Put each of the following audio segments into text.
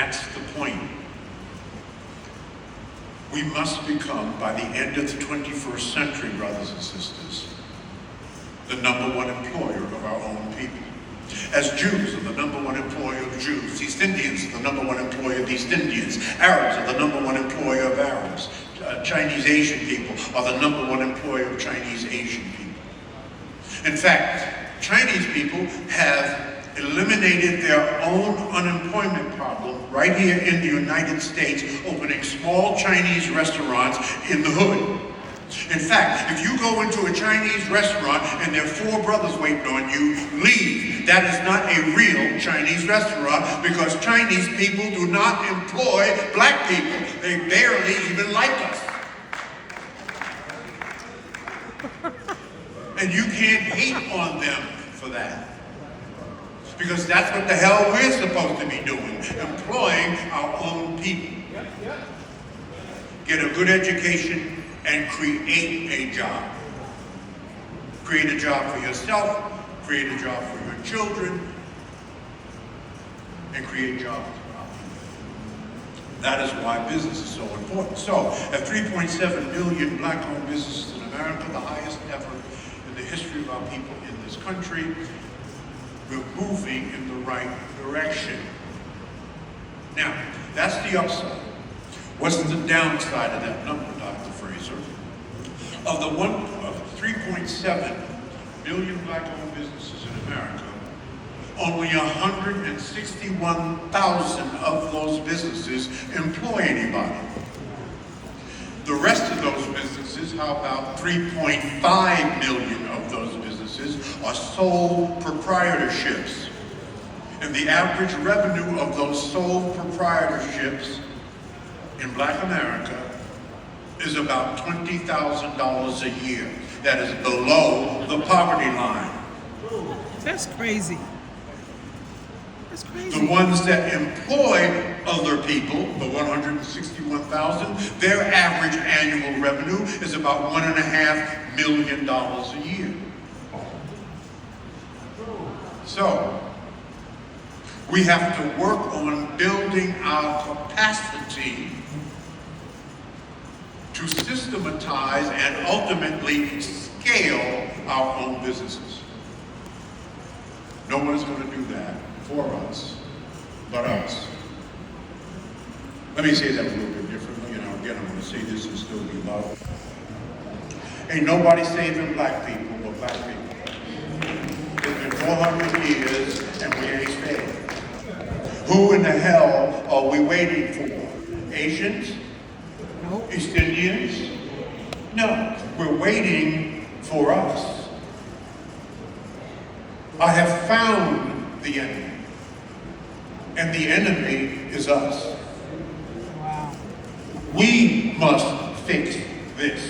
that's the point. We must become, by the end of the 21st century, brothers and sisters, the number one employer of our own people. As Jews are the number one employer of Jews, East Indians are the number one employer of East Indians, Arabs are the number one employer of Arabs, Chinese Asian people are the number one employer of Chinese Asian people. In fact, Chinese people have eliminated their own unemployment problem right here in the United States, opening small Chinese restaurants in the hood. In fact, if you go into a Chinese restaurant and there are 4 brothers waiting on you, leave. That is not a real Chinese restaurant, because Chinese people do not employ black people. They barely even like us. And you can't hate on them for that. Because that's what the hell we're supposed to be doing, employing our own people. Get a good education and create a job. Create a job for yourself, create a job for your children, and create jobs for our people. That is why business is so important. So, at 3.7 million black-owned businesses in America, the highest ever in the history of our people in this country, we're moving in the right direction. Now, that's the upside. What's the downside of that number, Dr. Fraser? Of the 3.7 million black-owned businesses in America, only 161,000 of those businesses employ anybody. The rest of those businesses, how about 3.5 million of those businesses, are sole proprietorships. And the average revenue of those sole proprietorships in Black America is about $20,000 a year. That is below the poverty line. That's crazy. That's crazy. The ones that employ other people, the 161,000, their average annual revenue is about $1.5 million a year. So, we have to work on building our capacity to systematize and ultimately scale our own businesses. No one is going to do that for us, but us. Let me say that a little bit differently, and again, I'm going to say this and still be love. Ain't nobody saving black people but black people. It's been 400 years and we ain't saved. Who in the hell are we waiting for? Asians? Nope. East Indians? No, we're waiting for us. I have found the enemy, and the enemy is us. Wow. We must fix this.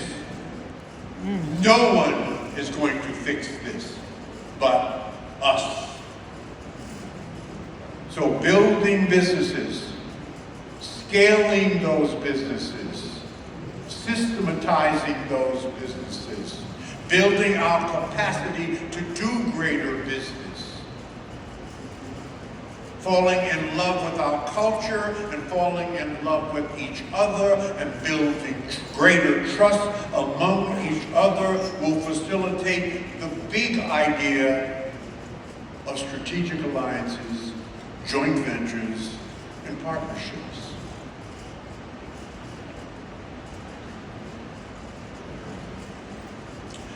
No one is going to fix this but us. So building businesses, scaling those businesses, systematizing those businesses, building our capacity to do greater business, falling in love with our culture and falling in love with each other and building greater trust among each other will facilitate the big idea of strategic alliances, joint ventures, and partnerships.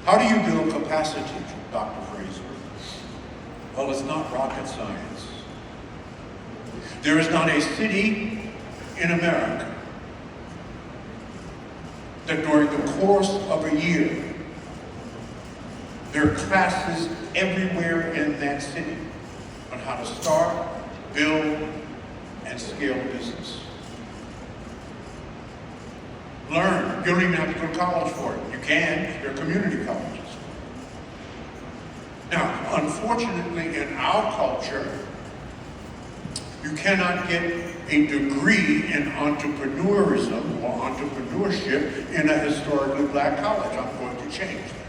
How do you build capacity, Dr. Fraser? Well, it's not rocket science. There is not a city in America that during the course of a year, there are classes everywhere in that city on how to start, build, and scale business. Learn. You don't even have to go to college for it. You can. There are community colleges. Now, unfortunately, in our culture, you cannot get a degree in entrepreneurism or entrepreneurship in a historically black college. I'm going to change that.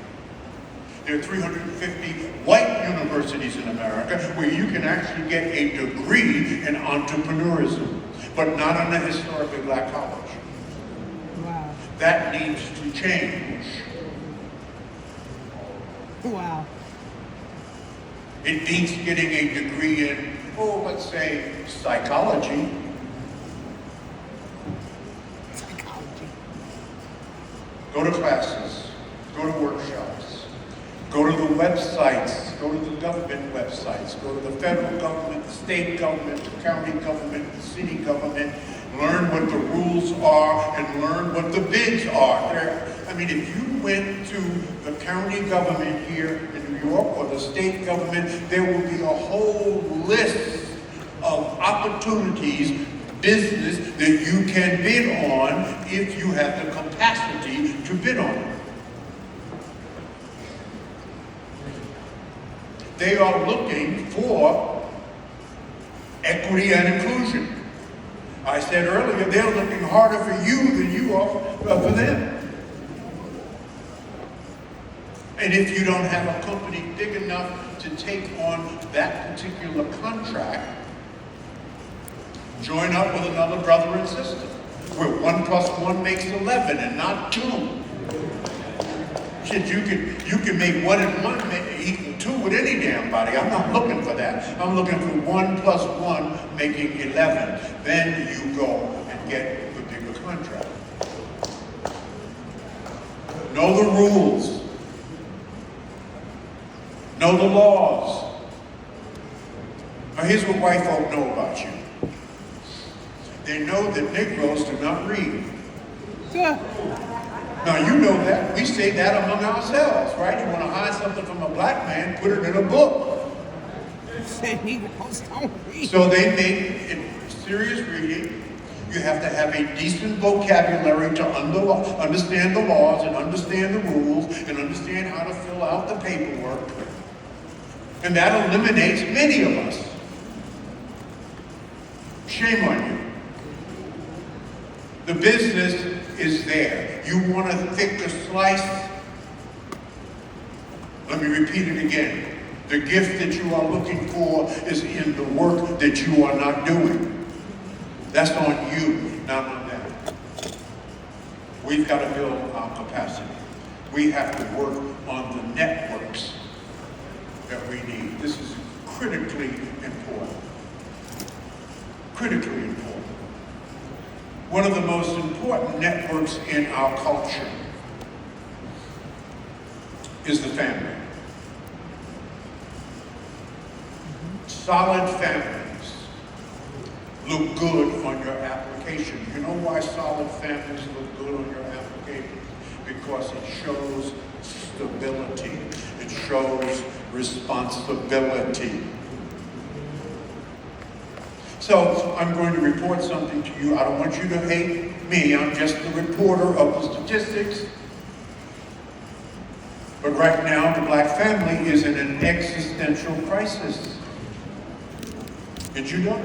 There are 350 white universities in America where you can actually get a degree in entrepreneurism. but not on a historically black college. Wow. That needs to change. Wow. It beats getting a degree in, let's say, psychology. Psychology. Go to classes, go to workshops, go to the websites, go to the government websites, go to the federal government, the state government, the county government, the city government, learn what the rules are and learn what the bids are. If you went to the county government here in New York or the state government, there will be a whole list of opportunities, business that you can bid on if you have the capacity to bid on it. They are looking for equity and inclusion. I said earlier, they're looking harder for you than you are for them. And if you don't have a company big enough to take on that particular contract, join up with another brother and sister, where 1 + 1 makes 11 and not 2. Shit, you can make 1 and 1 equal 2 with any damn body. I'm not looking for that. I'm looking for 1 + 1 making 11. Then you go and get the bigger contract. Know the rules. Know the laws. Now here's what white folk know about you. They know that Negroes do not read. Good. Now you know that. We say that among ourselves, right? You want to hide something from a black man, put it in a book. Say Negroes don't read. So they make it serious reading. You have to have a decent vocabulary to understand the laws and understand the rules and understand how to fill out the paperwork. And that eliminates many of us. Shame on you. The business is there. You want a thicker slice? Let me repeat it again. The gift that you are looking for is in the work that you are not doing. That's on you, not on them. We've got to build our capacity. We have to work on the networks that we need. This is critically important. Critically important. One of the most important networks in our culture is the family. Solid families look good on your application. You know why solid families look good on your application? Because it shows stability. It shows responsibility. So I'm going to report something to you. I don't want you to hate me. I'm just the reporter of the statistics. But right now, the black family is in an existential crisis. Did you know?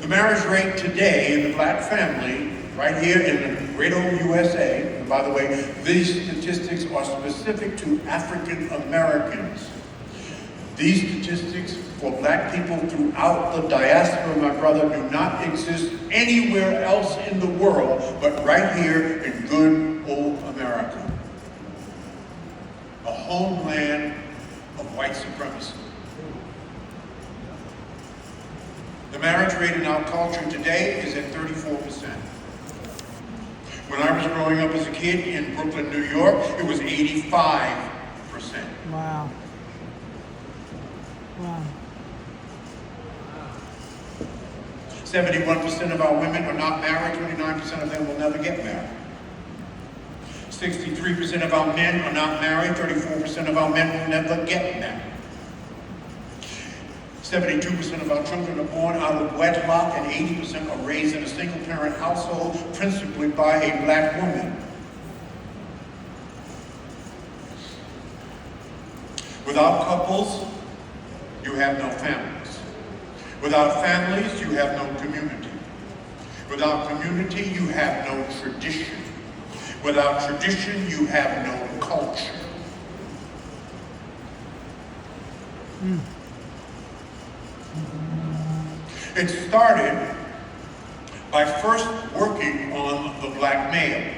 The marriage rate today in the black family, right here in the great old USA, and by the way, these statistics are specific to African Americans. These statistics for black people throughout the diaspora, my brother, do not exist anywhere else in the world but right here in good old America. A homeland of white supremacy. The marriage rate in our culture today is at 34%. When I was growing up as a kid in Brooklyn, New York, it was 85%. Wow. Wow. 71% of our women are not married, 29% of them will never get married. 63% of our men are not married, 34% of our men will never get married. 72% of our children are born out of wedlock, and 80% are raised in a single-parent household, principally by a black woman. Without couples, you have no families. Without families, you have no community. Without community, you have no tradition. Without tradition, you have no culture. It started by first working on the black male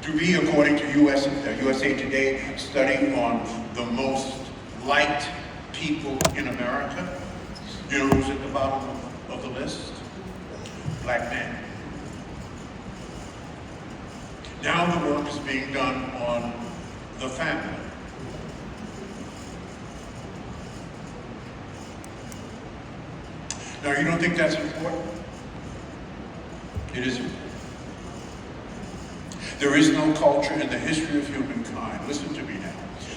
to be, according to USA Today, study on the most liked people in America. You know who's at the bottom of the list? Black men. Now the work is being done on the family. Now, you don't think that's important? It is important. There is no culture in the history of humankind. Listen to me now.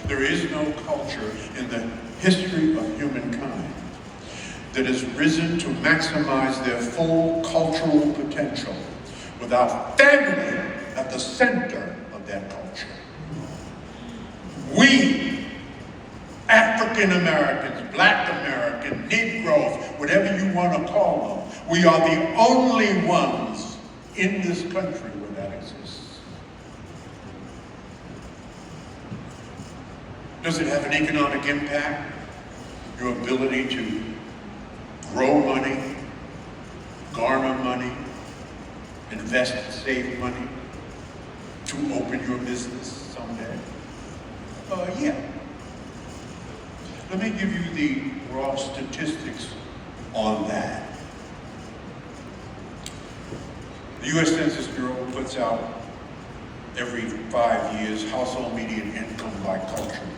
There is no culture in the history of humankind that has risen to maximize their full cultural potential without family at the center of that culture. We, African Americans, Black Americans, Negroes, whatever you want to call them, we are the only ones in this country where that exists. Does it have an economic impact? Your ability to grow money, garner money, invest and save money, to open your business someday? Yeah. Let me give you the raw statistics on that. The U.S. Census Bureau puts out every 5 years household median income by culture.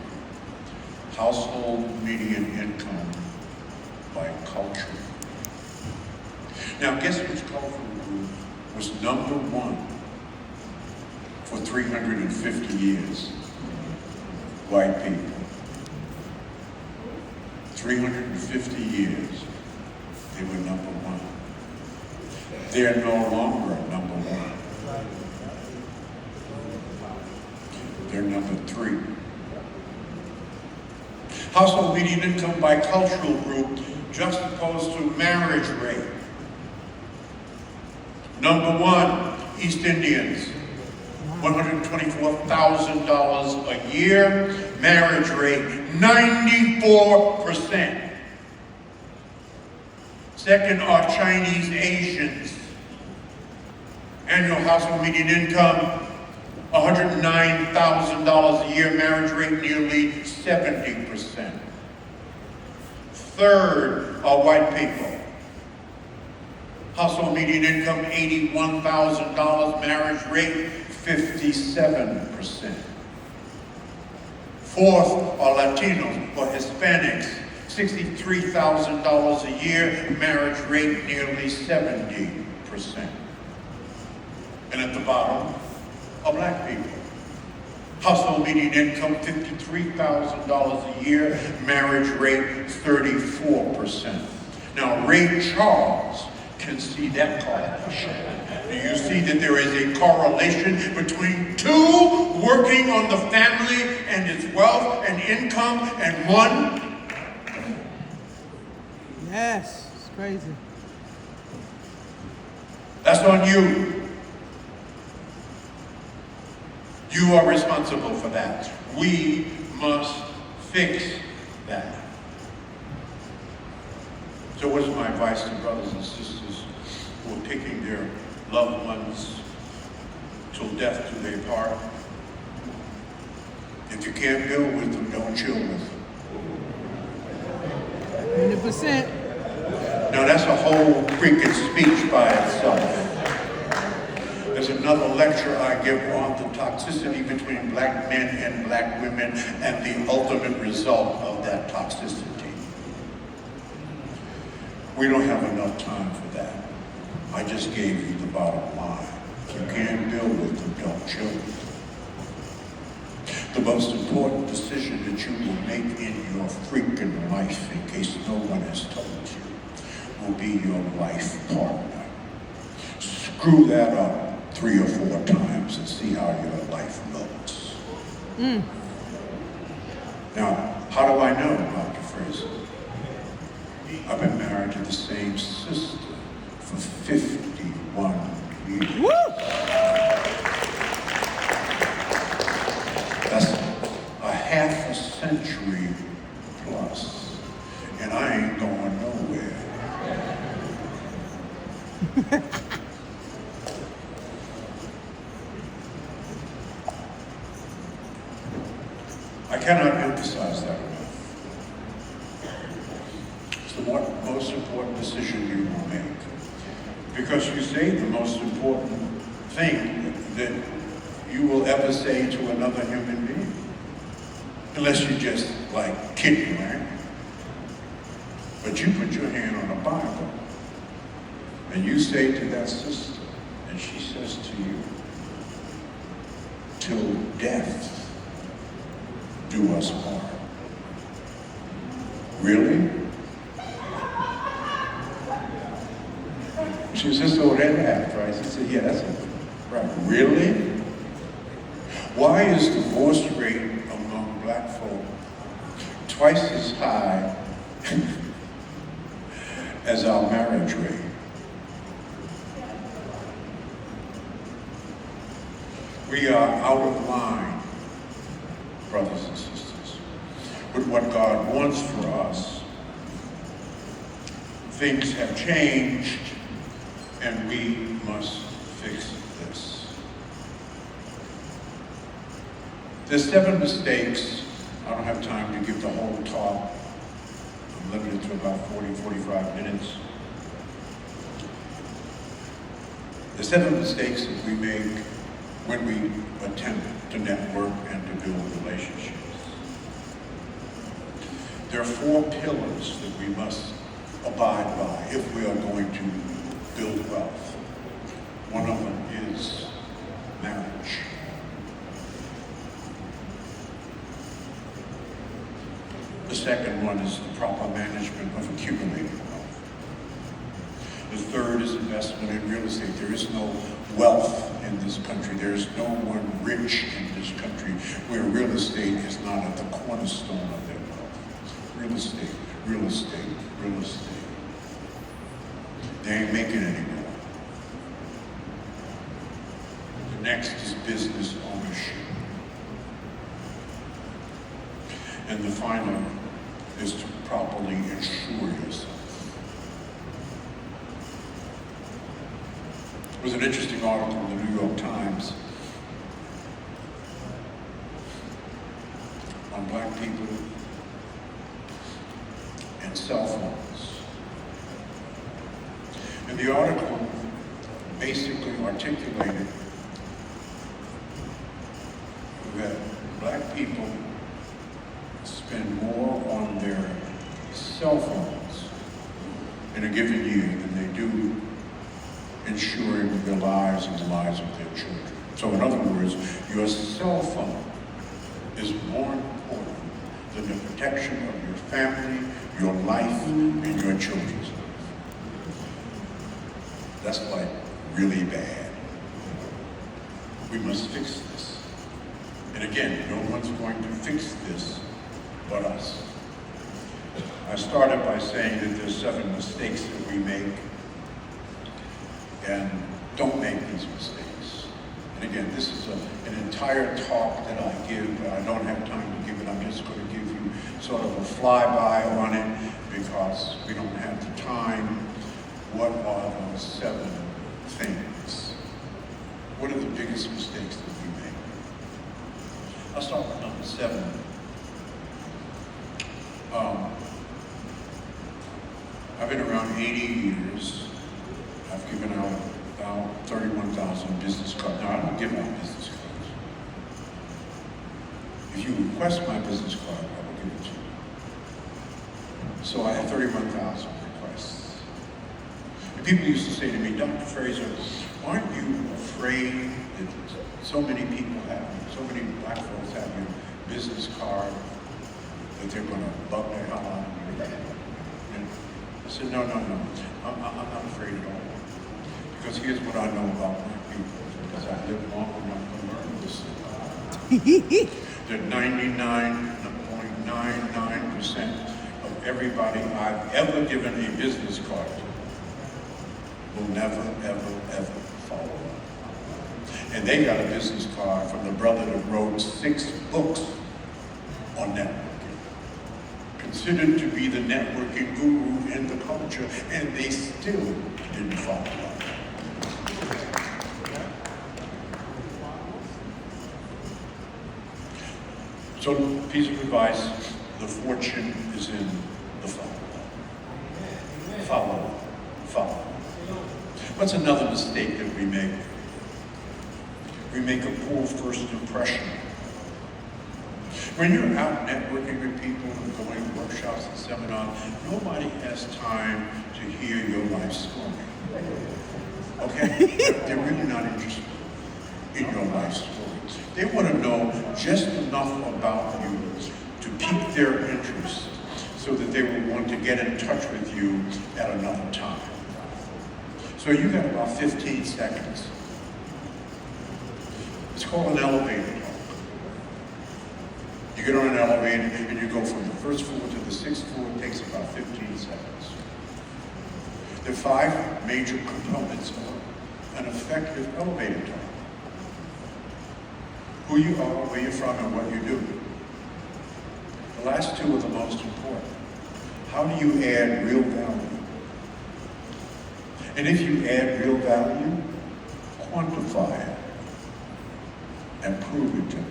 Household median income by culture. Now, guess which cultural group was number one for 350 years? White people. 350 years, they were number one. They're no longer number one. They're number three. Household median income by cultural group juxtaposed to marriage rate. Number one, East Indians, $124,000 a year. Marriage rate, 94%. Second are Chinese Asians. Annual household median income, $109,000 a year. Marriage rate, nearly 70%. Third are white people. Household median income, $81,000. Marriage rate, 57%. Fourth are Latinos or Hispanics, $63,000 a year, marriage rate nearly 70%. And at the bottom are Black people. Household median income, $53,000 a year, marriage rate 34%. Now, Ray Charles can see that correlation. Do you see that there is a correlation between two working on the family and its wealth and income and one? Yes, it's crazy. That's on you. You are responsible for that. We must fix that. So what is my advice to brothers and sisters who are picking their loved ones till death do they part? If you can't build with them, don't chill with them. 100%. Now that's a whole freaking speech by itself. There's another lecture I give on the toxicity between Black men and Black women and the ultimate result of that toxicity. We don't have enough time for that. I just gave you the bottom line. If you can't build with them, don't chill with them. The most important decision that you will make in your freaking life, in case no one has told you, will be your life partner. Screw that up 3 or 4 times and see how your life looks. Now, how do I know, Dr. Fraser? I've been married to the same sister for 51 years. Woo! That's a half a century plus. And I ain't I cannot emphasize that enough. It's the most important decision you will make. Because you say the most important thing that you will ever say to another human being. Unless you just like kidding, right? But you put your hand on a Bible and you say to that sister, and she says to you, till death do us part. Really? She says, so that happened, right? He said, yeah, that's it. Right. Really? Why is the divorce rate among black folk twice as high as our marriage rate? We are out of line, brothers and sisters, with what God wants for us. Things have changed, and we must fix this. There's 7 mistakes. I don't have time to give the whole talk. I'm limited to about 40, 45 minutes. The 7 mistakes that we make when we attempt to network and to build relationships. There are 4 pillars that we must abide by if we are going to build wealth. One of them is marriage. The second one is the proper management of accumulated wealth. The third is investment in real estate. There is no wealth in this country. There is no one rich in this country where real estate is not at the cornerstone of their wealth. Real estate, real estate, real estate. They ain't making any more. The next is business ownership. And the final is to properly insure yourself. There was an interesting article in the New York Times on black people and cell phones. And the article basically articulated that black people spend more on their cell phones in a given year than they do ensuring their lives and the lives of their children. So in other words, your cell phone is more important than the protection of your family, your life, and your children's life. That's like really bad. We must fix this. And again, no one's going to fix this but us. I started by saying that there's 7 mistakes that we make, and don't make these mistakes. And again, this is an entire talk that I give, but I don't have time to give it. I'm just going to give you sort of a flyby on it because we don't have the time. What are those 7 things? What are the biggest mistakes that we make? I'll start with number 7. I've been around 80 years. I've given out about 31,000 business cards. Now, I don't give out business cards. If you request my business card, I will give it to you. So I have 31,000 requests. And people used to say to me, Dr. Fraser, aren't you afraid that so many people have, so many black folks have your business card that they're going to bug the hell out of you? And I said, no. I'm not afraid at all. Because here's what I know about black people, because I lived long enough to learn this. That 99.99% of everybody I've ever given a business card to will never, ever, ever follow up. And they got a business card from the brother that wrote 6 books on networking. considered to be the networking guru in the culture, and they still didn't follow up. So, piece of advice, the fortune is in the follow-up. Follow-up. Follow-up. What's another mistake that we make? We make a poor first impression. When you're out networking with people and going to workshops and seminars, nobody has time to hear your life story. Okay? They're really not interested in your life story. They want to know just enough about you to pique their interest so that they will want to get in touch with you at another time. So you got about 15 seconds. It's called an elevator talk. You get on an elevator and you go from the first floor to the sixth floor. It takes about 15 seconds. There are 5 major components of an effective elevator talk. Who you are, where you're from, and what you do. The last 2 are the most important. How do you add real value? And if you add real value, quantify it and prove it to me.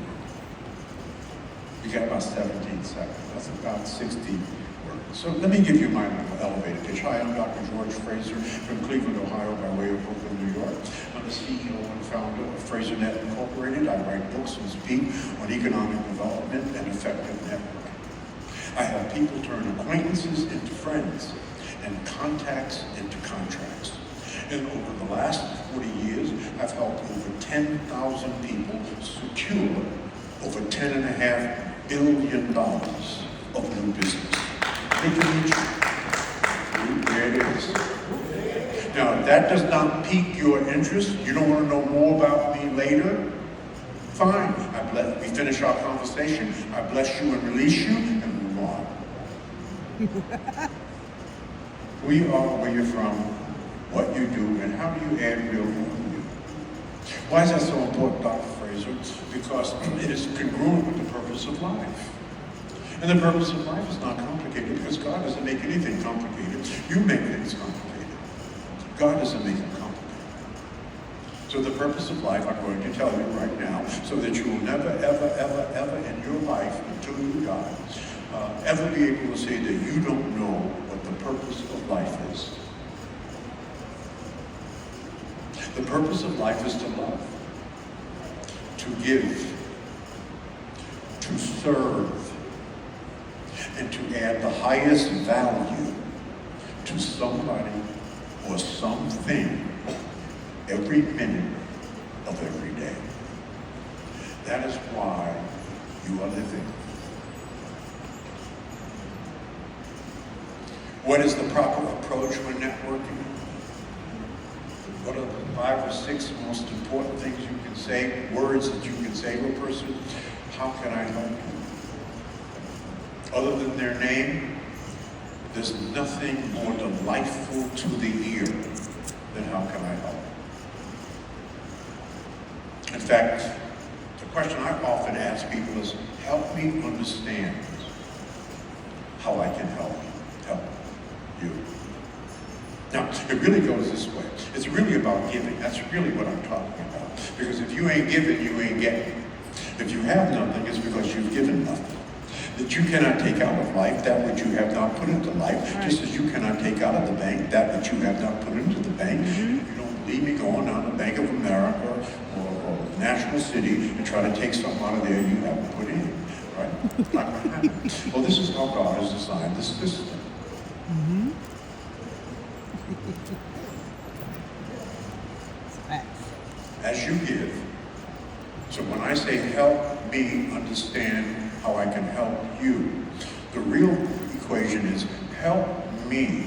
You got about 17 seconds. That's about 60 words. So let me give you my elevator pitch. Hi, I'm Dr. George Fraser from Cleveland, Ohio, by way of Brooklyn, New York. I'm the CEO and founder of Fraser Net Incorporated. I write books and speak on economic development and effective networking. I have people turn acquaintances into friends and contacts into contracts. And over the last 40 years, I've helped over 10,000 people secure over $10.5 billion of new business. There it is. Now, if that does not pique your interest, you don't want to know more about me later, fine. We finish our conversation. I bless you and release you and move on. Who you are, where you're from, what you do, and how do you add real value. Why is that so important, Dr. Fraser? Because it is congruent with the purpose of life. And the purpose of life is not complicated because God doesn't make anything complicated. You make things complicated. God doesn't make them complicated. So the purpose of life, I'm going to tell you right now, so that you will never, ever, ever, ever in your life, until you die, ever be able to say that you don't know what the purpose of life is. The purpose of life is to love, to give, to serve, and to add the highest value to somebody or something every minute of every day. That is why you are living. What is the proper approach when networking? What are the 5 or 6 most important things you can say, words that you can say to a person? How can I help you? Other than their name, there's nothing more delightful to the ear than how can I help? In fact, the question I often ask people is, help me understand how I can help you. Now, it really goes this way. It's really about giving. That's really what I'm talking about. Because if you ain't giving, you ain't getting. If you have nothing, it's because you've given nothing. That you cannot take out of life that which you have not put into life, right. Just as you cannot take out of the bank that which you have not put into the bank. Mm-hmm. You don't believe me, go on down to Bank of America or National City and try to take something out of there you haven't put in. Right? Not going to happen. Well, this is how God has designed this system. Mm-hmm. As you give, so when I say help me understand how I can help you, the real equation is help me,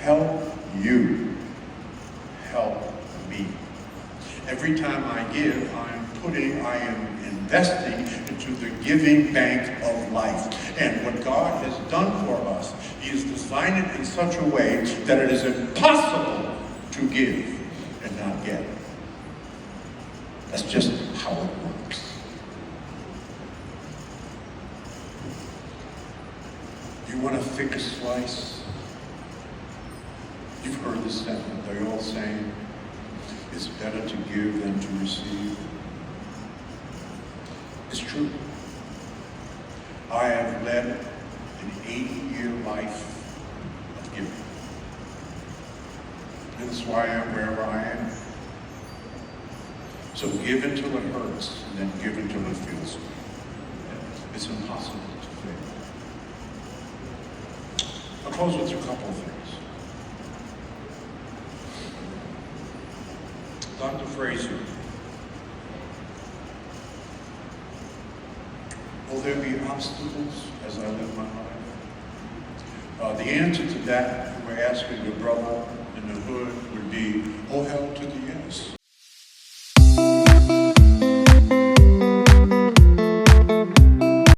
help you, help me. Every time I give, I am investing into the giving bank of life. And what God has done for us, He has designed it in such a way that it is impossible to give and not get. That's just how it works. You want a thicker slice? You've heard this sentiment. They're all saying, it's better to give than to receive. It's true. I have led an 80-year life of giving. And that's why I am wherever I am. So give until it hurts, and then give until it feels good. It's impossible to fail. I'll close with a couple of things. Dr. Fraser, will there be obstacles as I live my life? The answer to that, we're asking your brother in the hood, would be, oh hell to